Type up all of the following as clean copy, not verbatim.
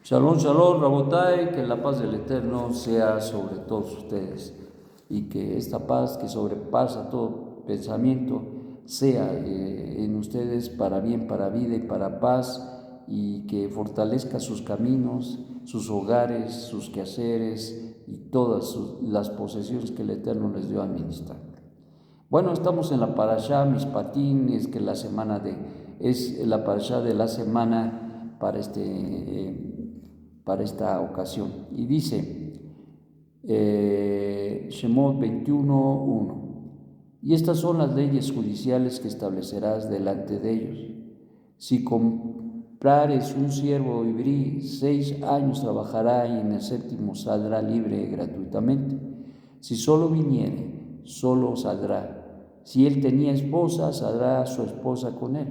Shalom, shalom, Rabotai, que la paz del Eterno sea sobre todos ustedes y que esta paz que sobrepasa todo pensamiento sea en ustedes para bien, para vida y para paz, y que fortalezca sus caminos, sus hogares, sus quehaceres y todas las posesiones que el Eterno les dio a administrar. Bueno, estamos en la Parashá Mishpatim, es que es la Parashá de la semana para esta ocasión. Y dice, Shemot 21:1, y estas son las leyes judiciales que establecerás delante de ellos. Si comprares un siervo ibrí, 6 años trabajará y en el 7º saldrá libre gratuitamente. Si solo viniere, solo saldrá. Si él tenía esposa, saldrá su esposa con él.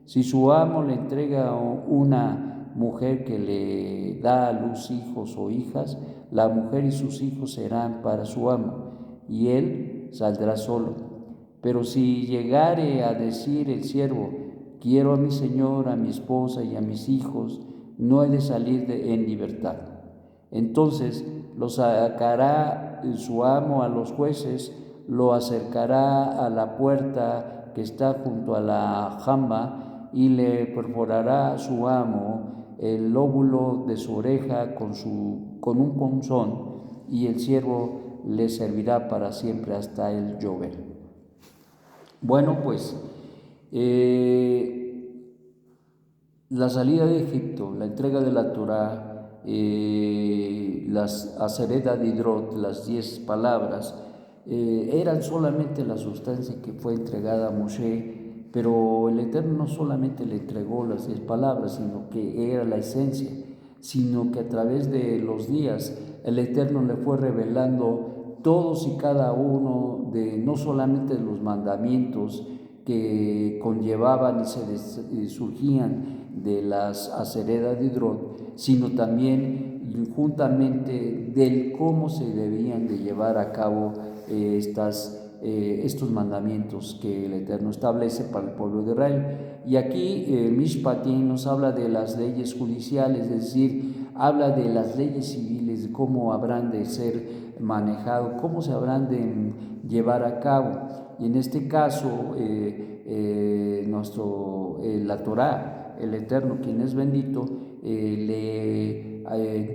Si su amo le entrega una mujer que le da a luz hijos o hijas, la mujer y sus hijos serán para su amo, y él saldrá solo. Pero si llegare a decir el siervo, quiero a mi señor, a mi esposa y a mis hijos, no he de salir en libertad. Entonces lo sacará su amo a los jueces, lo acercará a la puerta que está junto a la jamba y le perforará a su amo el lóbulo de su oreja con un punzón, y el siervo le servirá para siempre hasta el llover. Bueno, pues la salida de Egipto, la entrega de la Torá, las Aseret Adidrot, las 10 palabras, eran solamente la sustancia que fue entregada a Moshe, pero el Eterno no solamente le entregó las 10 palabras, sino que era la esencia, sino que a través de los días el Eterno le fue revelando todos y cada uno de, no solamente de los mandamientos que conllevaban y surgían de las Aseret Adidrot, sino también juntamente del cómo se debían de llevar a cabo estos mandamientos que el Eterno establece para el pueblo de Israel. Y aquí Mishpatim nos habla de las leyes judiciales, es decir, habla de las leyes civiles, de cómo habrán de ser manejado, cómo se habrán de llevar a cabo. Y en este caso, la Torá, el Eterno, quien es bendito, le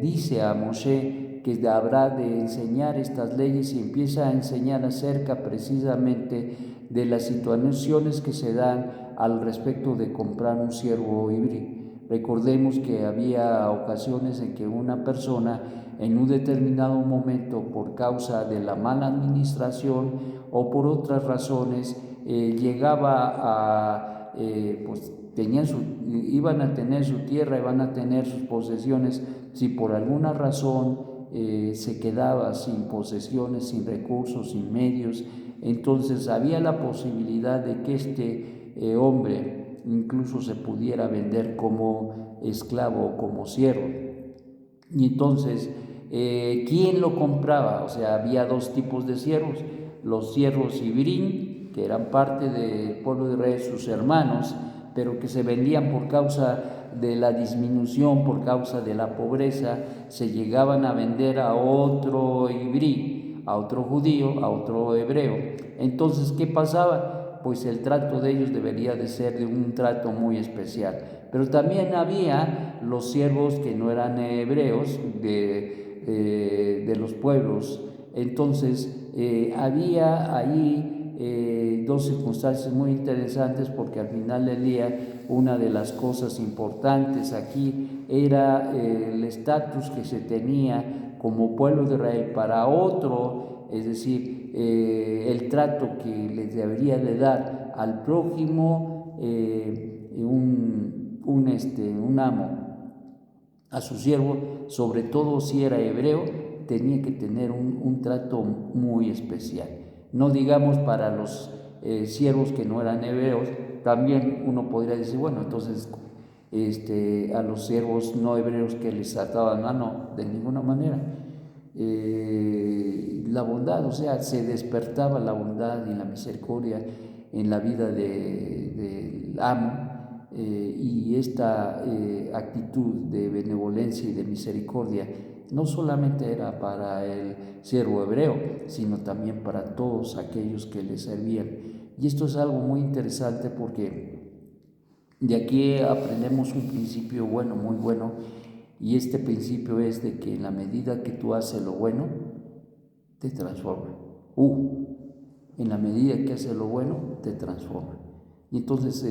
dice a Moshe que habrá de enseñar estas leyes, y empieza a enseñar acerca precisamente de las situaciones que se dan al respecto de comprar un siervo ibrí. Recordemos que había ocasiones en que una persona en un determinado momento, por causa de la mala administración o por otras razones, llegaba a, pues iban a tener su tierra, iban a tener sus posesiones. Si por alguna razón se quedaba sin posesiones, sin recursos, sin medios, entonces había la posibilidad de que este hombre incluso se pudiera vender como esclavo o como siervo. Y entonces, ¿quién lo compraba? O sea, había dos tipos de siervos: los siervos ibrín, que eran parte del pueblo de Israel, sus hermanos, pero que se vendían por causa de la disminución, por causa de la pobreza, se llegaban a vender a otro ibrí, a otro judío, a otro hebreo. Entonces, ¿qué pasaba? Pues el trato de ellos debería de ser de un trato muy especial. Pero también había los siervos que no eran hebreos de los pueblos. Entonces había ahí dos circunstancias muy interesantes, porque al final del día una de las cosas importantes aquí era el estatus que se tenía como pueblo de Israel para otro, es decir, el trato que les debería de dar al prójimo un amo a su siervo, sobre todo si era hebreo, tenía que tener un trato muy especial. No digamos para los siervos que no eran hebreos. También uno podría decir, bueno, entonces a los siervos no hebreos que les trataban, no, de ninguna manera. La bondad, o sea, se despertaba la bondad y la misericordia en la vida del amo, y esta actitud de benevolencia y de misericordia no solamente era para el siervo hebreo, sino también para todos aquellos que le servían. Y esto es algo muy interesante porque de aquí aprendemos un principio bueno, muy bueno, y este principio es de que en la medida que tú haces lo bueno, te transforma. En la medida que haces lo bueno, te transforma. Y entonces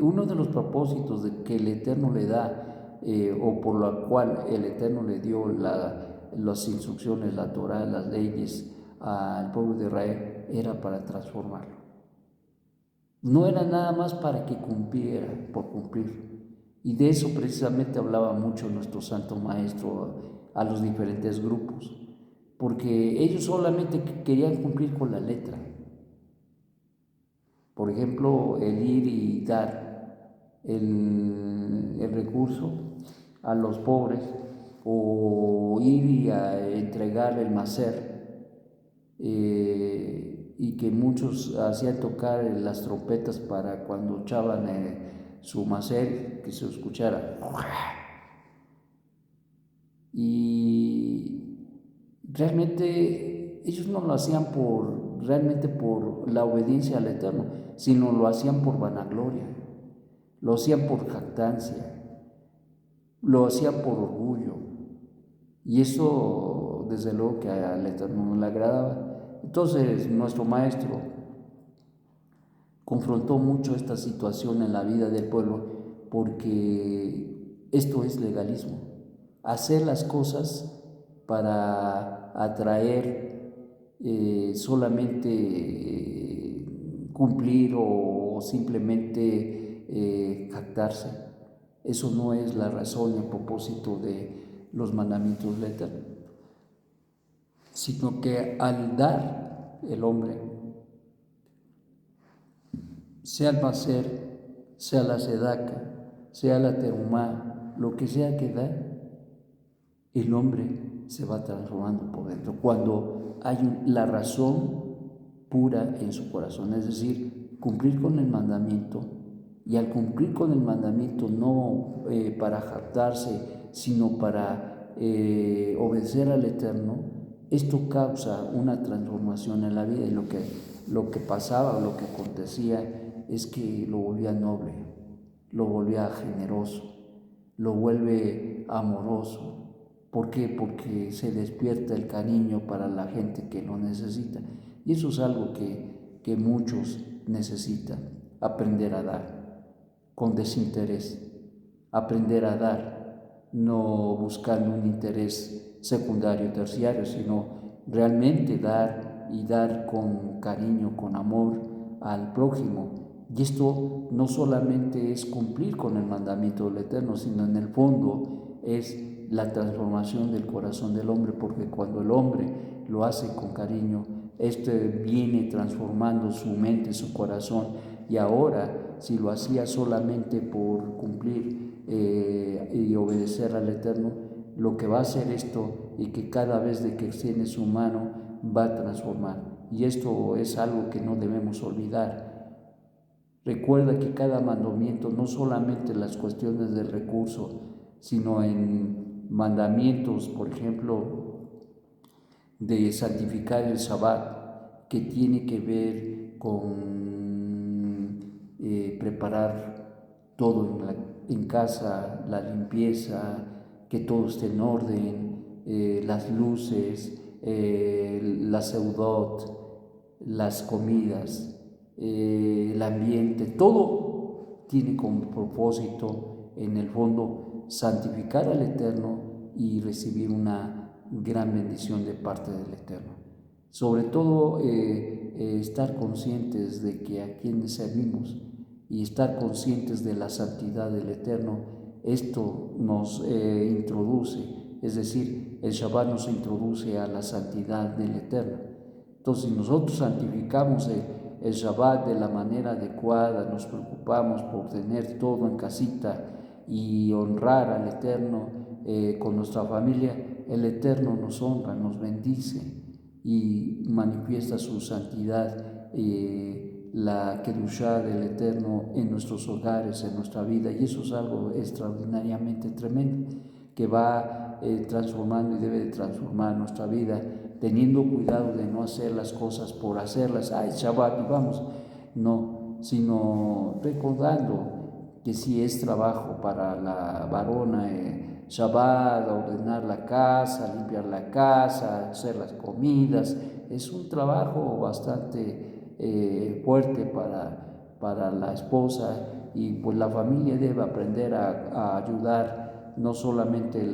uno de los propósitos de que el Eterno le da, o por lo cual el Eterno le dio las instrucciones, la Torah, las leyes al pueblo de Israel, era para transformarlo. No era nada más para que cumpliera, por cumplir. Y de eso precisamente hablaba mucho nuestro Santo Maestro a los diferentes grupos, porque ellos solamente querían cumplir con la letra. Por ejemplo, el ir y dar el recurso a los pobres, o ir y a entregar el macer, y que muchos hacían tocar las trompetas para cuando echaban su macer, que se escuchara. Y realmente ellos no lo hacían realmente por la obediencia al Eterno, sino lo hacían por vanagloria, lo hacían por jactancia, lo hacían por orgullo. Y eso desde luego que al Eterno no le agradaba. Entonces nuestro maestro confrontó mucho esta situación en la vida del pueblo, porque esto es legalismo, hacer las cosas para atraer, solamente cumplir o simplemente jactarse. Eso no es la razón y el propósito de los mandamientos del Eterno, sino que al dar el hombre, sea el macer, sea la sedaca, sea la terumá, lo que sea que da, el hombre se va transformando por dentro cuando hay la razón pura en su corazón, es decir, cumplir con el mandamiento. Y al cumplir con el mandamiento, no para jactarse, sino para obedecer al Eterno, esto causa una transformación en la vida. Y lo que pasaba, lo que acontecía, es que lo volvía noble, lo volvía generoso, lo vuelve amoroso. ¿Por qué? Porque se despierta el cariño para la gente que lo necesita. Y eso es algo que muchos necesitan, aprender a dar con desinterés, aprender a dar, no buscando un interés secundario, terciario, sino realmente dar y dar con cariño, con amor al prójimo. Y esto no solamente es cumplir con el mandamiento del Eterno, sino en el fondo es la transformación del corazón del hombre, porque cuando el hombre lo hace con cariño, viene transformando su mente, su corazón, y ahora, si lo hacía solamente por cumplir y obedecer al Eterno, lo que va a hacer esto y que cada vez de que extiende su mano va a transformar. Y esto es algo que no debemos olvidar. Recuerda que cada mandamiento, no solamente las cuestiones del recurso, sino en mandamientos, por ejemplo, de santificar el Shabbat, que tiene que ver con preparar todo en casa, la limpieza, que todo esté en orden, las luces, la seudot, las comidas, el ambiente, todo tiene como propósito, en el fondo, santificar al Eterno y recibir una gran bendición de parte del Eterno. Sobre todo, estar conscientes de que a quienes servimos y estar conscientes de la santidad del Eterno, esto nos introduce, es decir, el Shabbat nos introduce a la santidad del Eterno. Entonces, si nosotros santificamos el Shabbat de la manera adecuada, nos preocupamos por tener todo en casita y honrar al Eterno con nuestra familia, el Eterno nos honra, nos bendice y manifiesta su santidad la Kedushá del Eterno en nuestros hogares, en nuestra vida, y eso es algo extraordinariamente tremendo, que va transformando y debe de transformar nuestra vida, teniendo cuidado de no hacer las cosas por hacerlas, Shabbat y vamos, no, sino recordando que si es trabajo para la varona, Shabbat, ordenar la casa, limpiar la casa, hacer las comidas, es un trabajo bastante fuerte para la esposa, y pues la familia debe aprender a ayudar, no solamente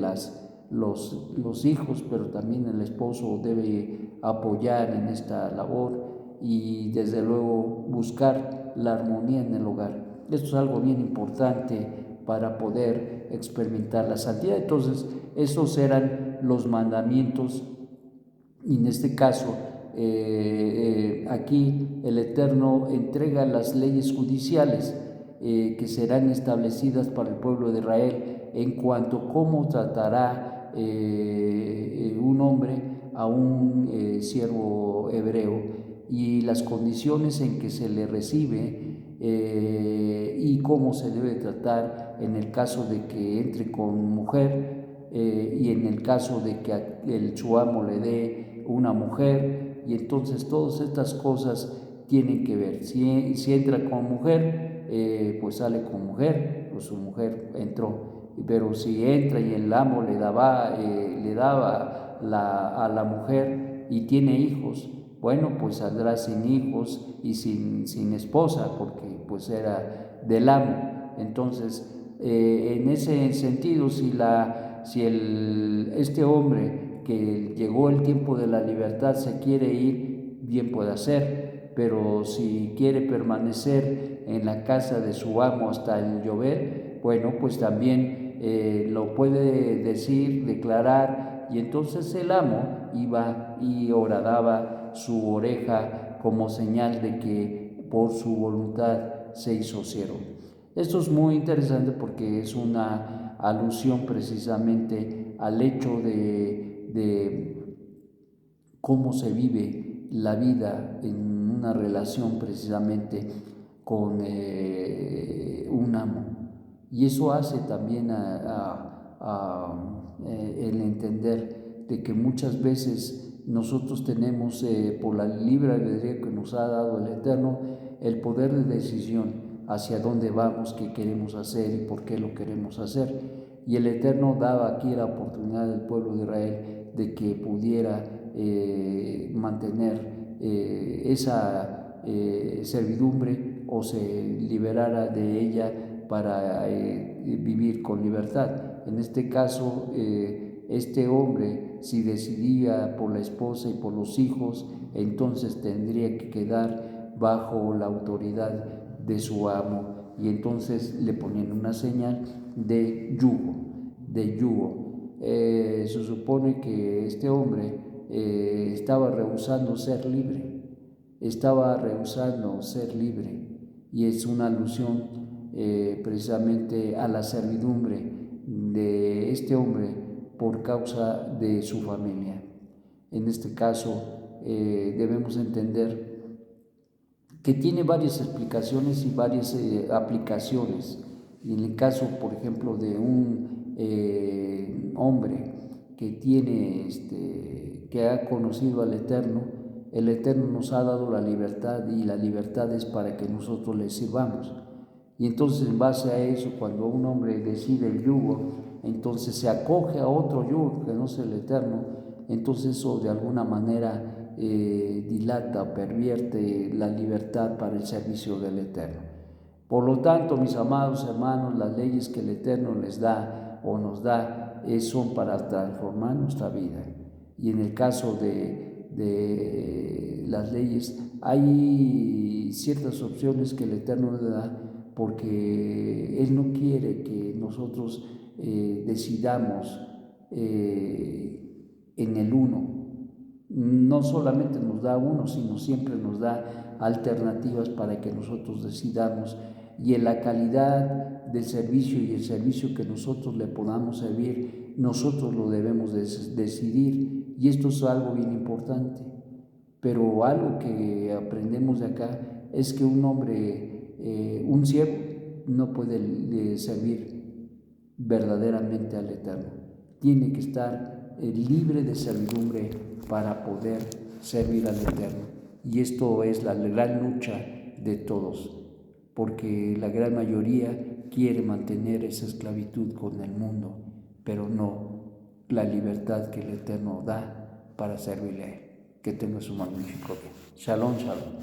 los hijos, pero también el esposo debe apoyar en esta labor y desde luego buscar la armonía en el hogar. Esto es algo bien importante para poder experimentar la santidad. Entonces, esos eran los mandamientos, y en este caso, aquí el Eterno entrega las leyes judiciales que serán establecidas para el pueblo de Israel en cuanto a cómo tratará un hombre a un siervo hebreo, y las condiciones en que se le recibe y cómo se debe tratar en el caso de que entre con mujer y en el caso de que su amo le dé una mujer. Y entonces todas estas cosas tienen que ver. Si entra con mujer, pues sale con mujer, pues su mujer entró. Pero si entra y el amo le daba a la mujer y tiene hijos, bueno, pues saldrá sin hijos y sin esposa, porque pues era del amo. Entonces, en ese sentido, si este hombre que llegó el tiempo de la libertad se quiere ir, bien puede hacer, pero si quiere permanecer en la casa de su amo hasta el llover, bueno, pues también lo puede decir, declarar, y entonces el amo iba y horadaba su oreja como señal de que por su voluntad se hizo siervo. Esto es muy interesante porque es una alusión precisamente al hecho de cómo se vive la vida en una relación precisamente con un amo. Y eso hace también el entender de que muchas veces nosotros tenemos, por la libre albedrío que nos ha dado el Eterno, el poder de decisión hacia dónde vamos, qué queremos hacer y por qué lo queremos hacer. Y el Eterno daba aquí la oportunidad al pueblo de Israel de que pudiera mantener esa servidumbre o se liberara de ella para vivir con libertad. En este caso, este hombre, si decidía por la esposa y por los hijos, entonces tendría que quedar bajo la autoridad de su amo, y entonces le ponían una señal de yugo. Se supone que este hombre estaba rehusando ser libre, y es una alusión precisamente a la servidumbre de este hombre por causa de su familia. En este caso debemos entender que tiene varias explicaciones y varias aplicaciones. Y en el caso, por ejemplo, de un hombre que ha conocido al Eterno, el Eterno nos ha dado la libertad, y la libertad es para que nosotros le sirvamos. Y entonces, en base a eso, cuando un hombre decide el yugo, entonces se acoge a otro yugo que no es el Eterno, entonces eso de alguna manera dilata o pervierte la libertad para el servicio del Eterno. Por lo tanto, mis amados hermanos, las leyes que el Eterno les da o nos da son para transformar nuestra vida. Y en el caso de las leyes, hay ciertas opciones que el Eterno le da, porque Él no quiere que nosotros decidamos en el uno. No solamente nos da uno, sino siempre nos da alternativas para que nosotros decidamos, y en la calidad del servicio y el servicio que nosotros le podamos servir, nosotros lo debemos decidir, y esto es algo bien importante. Pero algo que aprendemos de acá es que un hombre, un siervo, no puede servir verdaderamente al Eterno. Tiene que estar libre de servidumbre para poder servir al Eterno. Y esto es la gran lucha de todos, porque la gran mayoría quiere mantener esa esclavitud con el mundo, pero no la libertad que el Eterno da para servirle a Él. Que tenga su magnífico día. Shalom, shalom.